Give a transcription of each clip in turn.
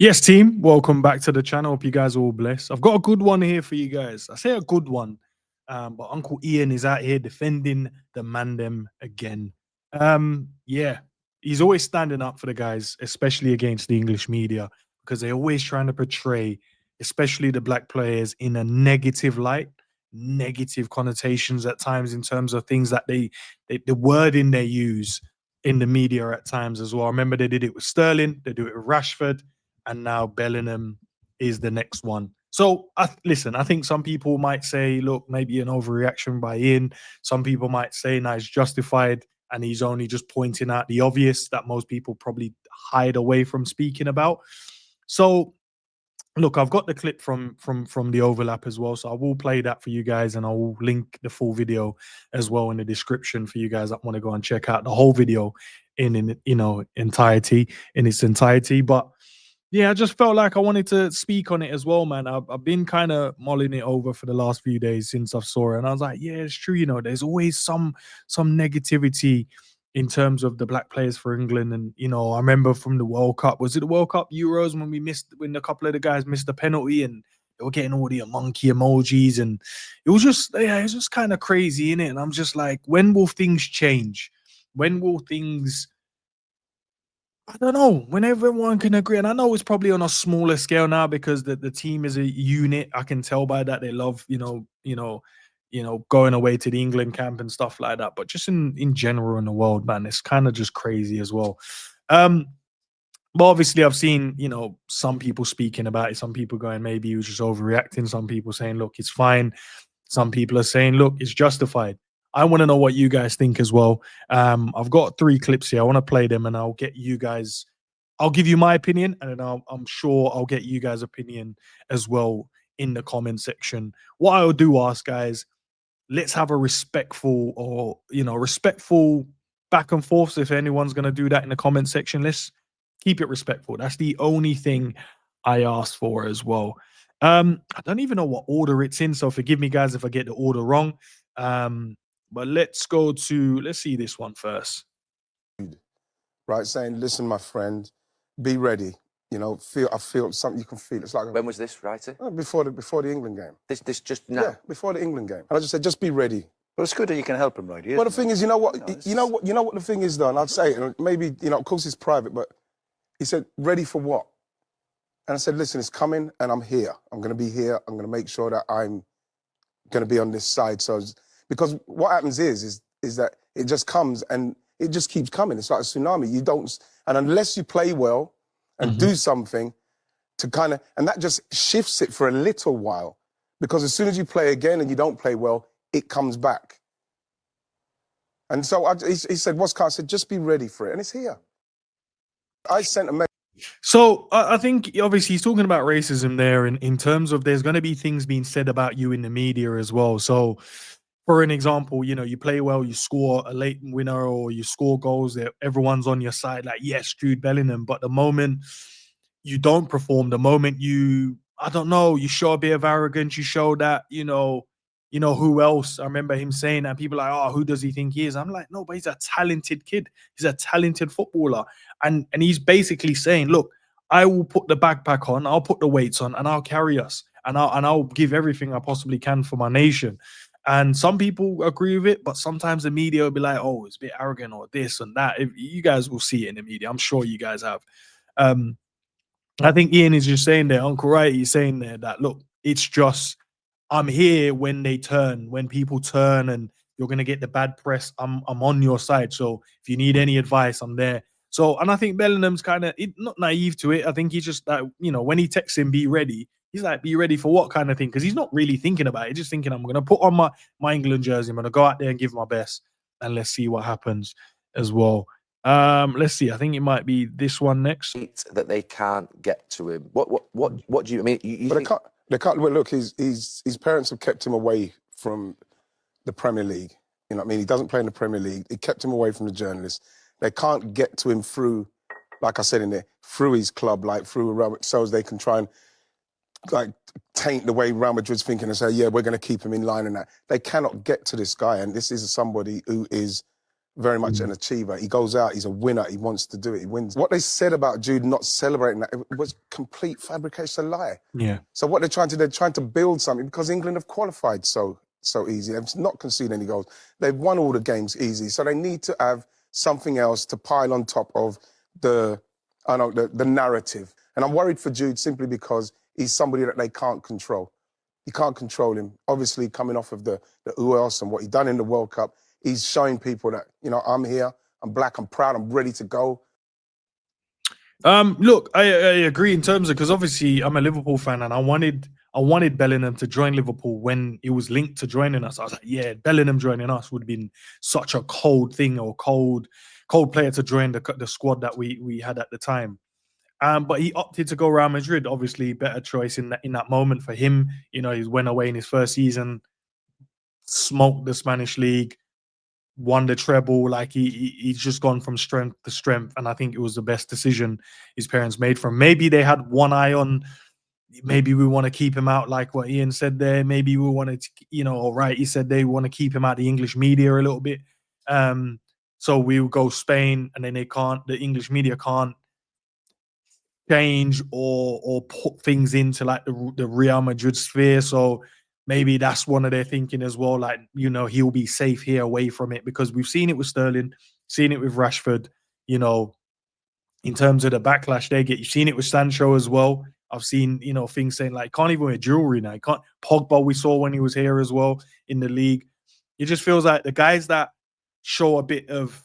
Yes, team, welcome back to the channel. Hope you guys are all blessed. I've got a good one here for you guys. I say a good one, but Uncle Ian is out here defending the Mandem again. Yeah, he's always standing up for the guys, especially against the English media, because they're always trying to portray, especially the black players, in a negative light, negative connotations at times in terms of things that the wording they use in the media at times as well. I remember they did it with Sterling, they do it with Rashford, and now Bellingham is the next one. So, listen, I think some people might say, look, maybe an overreaction by Ian. Some people might say, no, it's justified, and he's only just pointing out the obvious that most people probably hide away from speaking about. So, look, I've got the clip from the overlap as well, so I will play that for you guys, and I will link the full video as well in the description for you guys that want to go and check out the whole video in entirety in its entirety. But yeah, I just felt like I wanted to speak on it as well, man. I've been kind of mulling it over for the last few days since I saw it, and I was like, yeah, it's true. There's always some negativity in terms of the black players for England, and I remember from the World Cup. Was it the World Cup Euros when a couple of the guys missed the penalty and they were getting all the monkey emojis, and it was just kind of crazy in it. And I'm just like, when will things change? When will things I don't know. When everyone can agree, and I know it's probably on a smaller scale now because the team is a unit. I can tell by that they love, going away to the England camp and stuff like that. But just in general in the world, man, it's kind of just crazy as well. Um, but obviously, I've seen, some people speaking about it. Some people going, maybe he was just overreacting. Some people saying, look, it's fine. Some people are saying, look, it's justified. I want to know what you guys think as well. I've got three clips here. I want to play them, and I'll get you guys. I'll give you my opinion, and then I'm sure I'll get you guys' opinion as well in the comment section. What I'll do, ask guys, let's have a respectful back and forth. So if anyone's going to do that in the comment section, let's keep it respectful. That's the only thing I asked for as well. I don't even know what order it's in, so forgive me, guys, if I get the order wrong. But let's see this one first. Right, saying, listen, my friend, be ready. I feel something you can feel. It's like when was this, Wrighty? Before the England game. This just now? Yeah, before the England game. And I just said, just be ready. Well, it's good that you can help him, right? Well, the thing is, you know what the thing is, though, and I'd say it, and maybe, of course it's private, but he said, ready for what? And I said, listen, it's coming, and I'm here. I'm going to be here. I'm going to make sure that I'm going to be on this side. Because what happens is that it just comes, and it just keeps coming. It's like a tsunami. And unless you play well and do something to and that just shifts it for a little while, because as soon as you play again and you don't play well, it comes back. And so he said, what's Carl? I said, just be ready for it. And it's here. I sent a message. So I think obviously he's talking about racism there in terms of there's going to be things being said about you in the media as well. So for an example, you play well, you score a late winner or you score goals, that everyone's on your side, like, yes, Jude Bellingham. But the moment you don't perform, the moment I don't know, you show a bit of arrogance, you show that, who else? I remember him saying that, people are like, oh, who does he think he is? I'm like, no, but he's a talented kid. He's a talented footballer. And he's basically saying, look, I will put the backpack on, I'll put the weights on, and I'll carry us. And I'll give everything I possibly can for my nation. And some people agree with it, but sometimes the media will be like, oh, it's a bit arrogant or this and that. If you guys will see it in the media, I'm sure you guys have. I think Ian is just saying there, Uncle Wright, he's saying there that, look, it's just, I'm here when people turn and you're going to get the bad press. I'm on your side. So if you need any advice, I'm there. So, and I think Bellingham's kind of not naive to it. I think he's just like, when he texts him, be ready, he's like, be ready for what kind of thing? Because he's not really thinking about it. He's just thinking, I'm going to put on my England jersey. I'm going to go out there and give my best. And let's see what happens as well. Let's see. I think it might be this one next. That they can't get to him. What do you mean? They can't. Well, look, his parents have kept him away from the Premier League. You know what I mean? He doesn't play in the Premier League. It kept him away from the journalists. They can't get to him through, like I said in there, through his club, like through Real Madrid, so they can try and taint the way Real Madrid's thinking and say, yeah, we're going to keep him in line and that. They cannot get to this guy, and this is somebody who is very much an achiever. He goes out, he's a winner, he wants to do it, he wins. What they said about Jude not celebrating that, it was complete fabrication, a lie. Yeah. So what they're trying to build something because England have qualified so easy. They've not conceded any goals. They've won all the games easy. So they need to have something else to pile on top of the narrative. And I'm worried for Jude simply because he's somebody that they can't control. You can't control him. Obviously, coming off of the who else and what he done in the World Cup, he's showing people that, you know, I'm here, I'm black, I'm proud, I'm ready to go. Look, I agree in terms of, because obviously I'm a Liverpool fan and I wanted Bellingham to join Liverpool when it was linked to joining us. I was like, yeah, Bellingham joining us would have been such a cold thing, or cold player to join the squad that we had at the time. But he opted to go Real Madrid. Obviously, better choice in that moment for him. You know, he went away in his first season, smoked the Spanish league, won the treble. Like he's just gone from strength to strength, and I think it was the best decision his parents made for him. Maybe they had one eye on, maybe we want to keep him out, like what Ian said there. Maybe we wanted to, you know, all right, he said they want to keep him out the English media a little bit. So we'll go Spain, and then the English media can't change or put things into like the Real Madrid sphere. So maybe that's one of their thinking as well. Like, you know, he'll be safe here away from it, because we've seen it with Sterling, seen it with Rashford, you know, in terms of the backlash they get. You've seen it with Sancho as well. I've seen, you know, things saying like, can't even wear jewelry now. Can't. Pogba, we saw when he was here as well in the league. It just feels like the guys that show a bit of,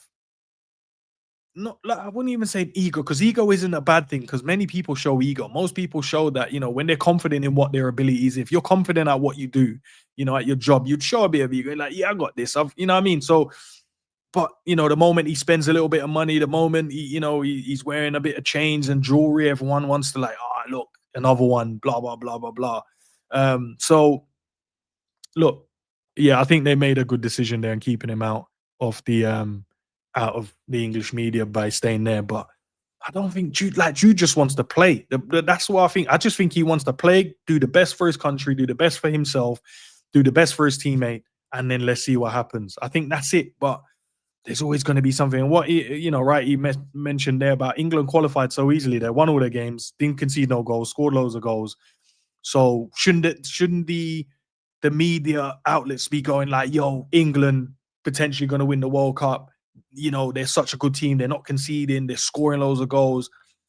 not, like, I wouldn't even say ego, because ego isn't a bad thing, because many people show ego. Most people show that, you know, when they're confident in what their ability is. If you're confident at what you do, you know, at your job, you'd show a bit of ego. Like, yeah, I got this. You know what I mean? So, but, you know, the moment he spends a little bit of money, the moment, he's wearing a bit of chains and jewelry, everyone wants to like, oh, look, another one, blah, blah, blah, blah, blah. So, look, yeah, I think they made a good decision there in keeping him out of the English media by staying there. But I don't think Jude just wants to play. That's what I think. I just think he wants to play, do the best for his country, do the best for himself, do the best for his teammate, and then let's see what happens. I think that's it. But there's always going to be something. And what right? He mentioned there about England qualified so easily. They won all their games, didn't concede no goals, scored loads of goals. So shouldn't the media outlets be going like, yo, England potentially going to win the World Cup? You know, they're such a good team. They're not conceding. They're scoring loads of goals.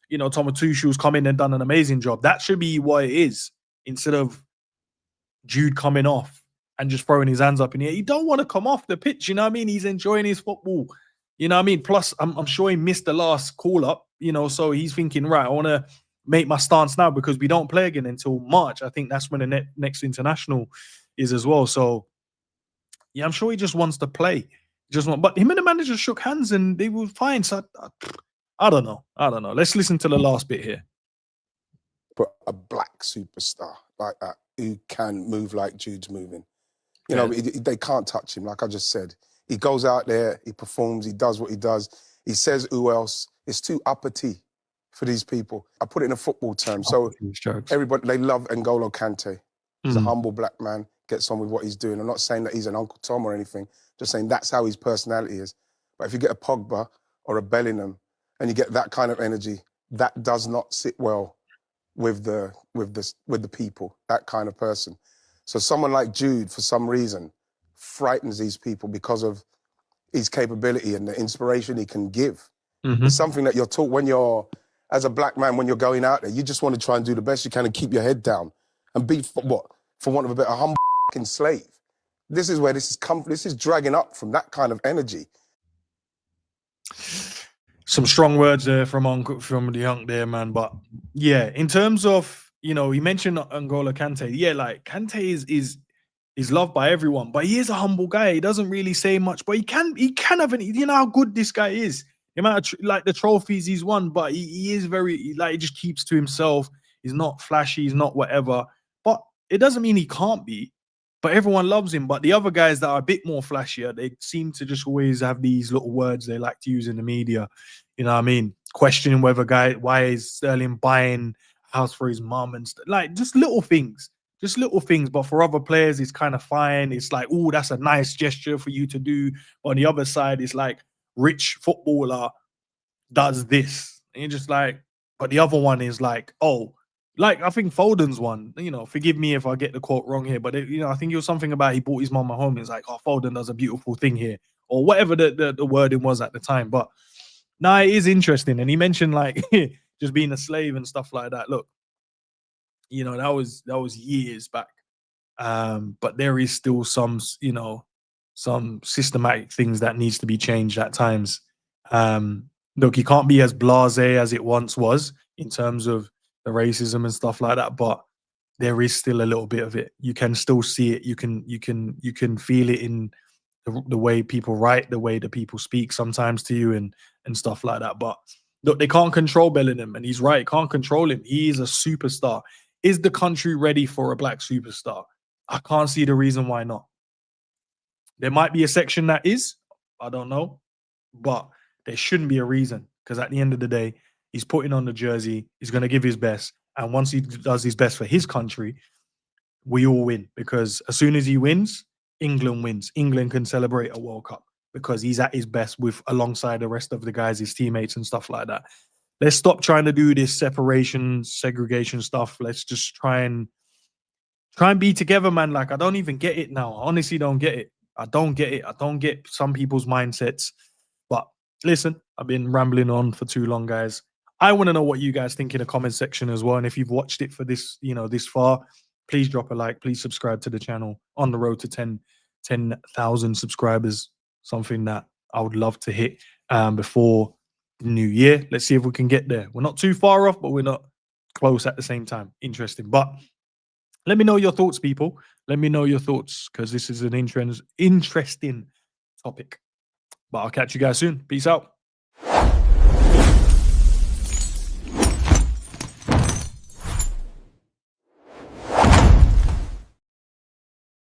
You know, Thomas Tuchel's come in and done an amazing job. That should be what it is, instead of Jude coming off and just throwing his hands up in the air. He don't want to come off the pitch. You know what I mean? He's enjoying his football. You know what I mean? Plus, I'm sure he missed the last call up, you know, so he's thinking, right, I want to make my stance now, because we don't play again until March. I think that's when the next international is as well. So, yeah, I'm sure he just wants to play. But him and the manager shook hands and they were fine. So I don't know. Let's listen to the last bit here. But a black superstar like that who can move like Jude's moving. You know, they can't touch him, like I just said. He goes out there, he performs, he does what he does. He says, who else? It's too uppity for these people. I put it in a football term. So everybody, they love N'Golo Kante. He's a humble black man, gets on with what he's doing. I'm not saying that he's an Uncle Tom or anything, just saying that's how his personality is. But if you get a Pogba or a Bellingham and you get that kind of energy, that does not sit well with the people, that kind of person. So someone like Jude, for some reason, frightens these people because of his capability and the inspiration he can give. It's something that you're taught when you're, as a black man, when you're going out there, you just want to try and do the best you can and keep your head down and be, for want of a better, humble slave. This is where this is dragging up from that kind of energy. Some strong words there from the young there, man. But yeah, in terms of, you know, he mentioned N'Golo Kante. Yeah, like Kante is loved by everyone, but he is a humble guy. He doesn't really say much, but he can have you know how good this guy is. The amount of like the trophies he's won, but he is very, like, he just keeps to himself. He's not flashy, he's not whatever. But it doesn't mean he can't be. But everyone loves him. But the other guys that are a bit more flashier, they seem to just always have these little words they like to use in the media. You know what I mean? Questioning why is Sterling buying a house for his mum and stuff. Like, just little things. Just little things. But for other players, it's kind of fine. It's like, oh, that's a nice gesture for you to do. But on the other side, it's like, rich footballer does this. And you're just like, but the other one is like, oh, like I think Foden's one, you know, forgive me if I get the quote wrong here, but you know, I think it was something about he brought his mama home. It's like, oh, Foden does a beautiful thing here, or whatever the wording was at the time. But now it is interesting. And he mentioned like just being a slave and stuff like that. Look, you know, that was years back. But there is still some, you know, some systematic things that needs to be changed at times. Look, you can't be as blasé as it once was in terms of the racism and stuff like that, but there is still a little bit of it. You can still see it. You can feel it in the way people write, the way that people speak sometimes to you, and stuff like that. But look, they can't control Bellingham, and he's right. Can't control him. He is a superstar. Is the country ready for a black superstar? I can't see the reason why not. There might be a section that is, I don't know, but there shouldn't be a reason, because at the end of the day, he's putting on the jersey, he's going to give his best, and once he does his best for his country, we all win, because as soon as he wins, England wins. England can celebrate a World Cup because he's at his best with alongside the rest of the guys, his teammates and stuff like that. Let's stop trying to do this separation, segregation stuff. Let's just try and be together, man. Like, I don't even get it now. I honestly don't get it. I don't get it. I don't get some people's mindsets. But listen, I've been rambling on for too long, guys. I want to know what you guys think in the comment section as well. And if you've watched it for this, you know, this far, please drop a like. Please subscribe to the channel. On the road to 10,000 subscribers, something that I would love to hit before the new year. Let's see if we can get there. We're not too far off, but we're not close at the same time. Interesting. But let me know your thoughts, people. Let me know your thoughts, because this is an interesting topic. But I'll catch you guys soon. Peace out.